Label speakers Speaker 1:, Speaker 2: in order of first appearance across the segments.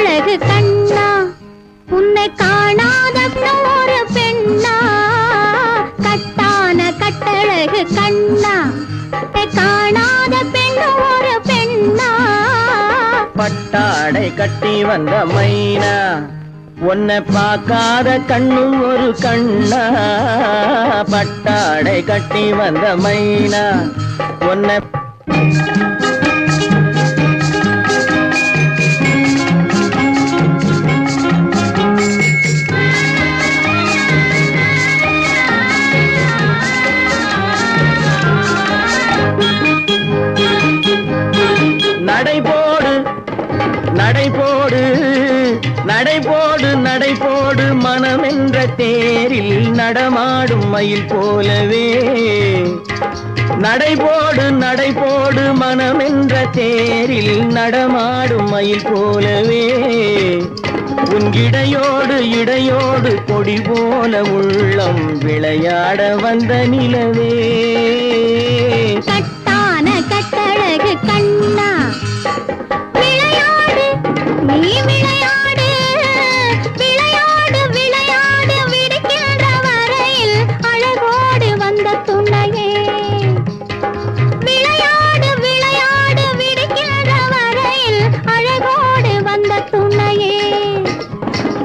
Speaker 1: கட்டழகு கண்ணா உன்னை காணாத ஒரு பெண்ணா கட்டான கட்டழகு கண்ணா காணாத பெண்ணு ஒரு பெண்ணா
Speaker 2: பட்டாடை கட்டி வந்த மைனா உன்னை பார்க்காத கண்ணும் ஒரு கண்ணா பட்டாடை கட்டி வந்த மைனா உன்னை நடைபோடு நடைபோடு நடைபோடு நடைபோடு மனமென்ற தேரில் நடமாடும் மயில் போலவே நடைபோடு நடைபோடு மனமென்ற தேரில் நடமாடும் மயில் போலவே உன் இடையோடு இடையோடு கொடி போல உள்ளம் விளையாட வந்த நிலவே
Speaker 1: கட்டான கட்டழகு கண்ணா விளையாடு நீ விளையாடு விளையாடு விளையாடு விடுக்கின்ற வரையில் அழகோடு வந்த துணையே விளையாடு விளையாடு விடுக்கின்ற வரையில் அழகோடு வந்த துணையே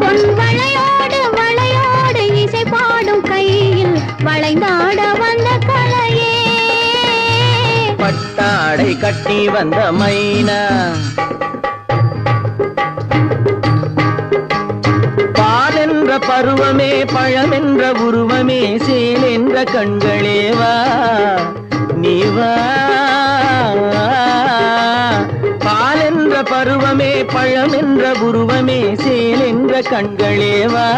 Speaker 1: பொன் வளையோடு வளையோடு இசை பாடும் கையில் வளைந்தாட வந்த கலையே
Speaker 2: பட்டாடை கட்டி வந்த மைனா பால் என்ற பருவமே பழமென்ற உருவமே சேல் என்ற கண்களே வா நீ வா பால் என்ற பருவமே பழமென்ற உருவமே சேல் என்ற கண்களே வா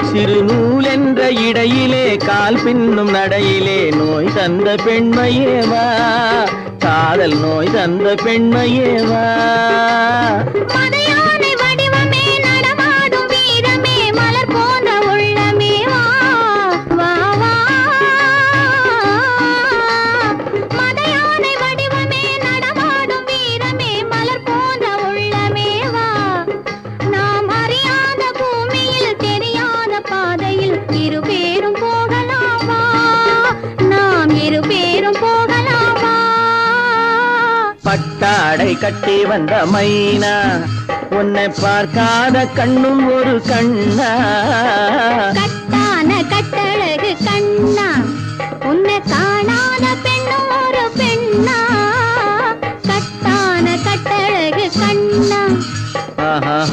Speaker 2: சிறு நூல் என்ற இடையிலே கால் பின்னும் நடையிலே நோய் தந்த பெண்மையேவா காதல் நோய் தந்த பெண்மையேவா
Speaker 1: மதையானை வடிவமே நடமாடும் வீரமே மலர் போன்ற உள்ளமே வா வா வா மதையானை வடிவமே நடமாடும் வீரமே மலர் போன்ற உள்ளமே வா நாம் அறியாத பூமியில் தெரியாத பாதையில் இரு பேரும் போகலாமா நாம் இரு பேரும் போகலாமா
Speaker 2: பட்டாடை கட்டி வந்த மைனா உன்னை பார்க்காத கண்ணும் ஒரு கண்ணா
Speaker 1: கட்டான கட்டழகு கண்ணா உன்னை காணாத பெண்ணும் ஒரு பெண்ணா கட்டான கட்டழகு கண்ணா
Speaker 2: ஆஹா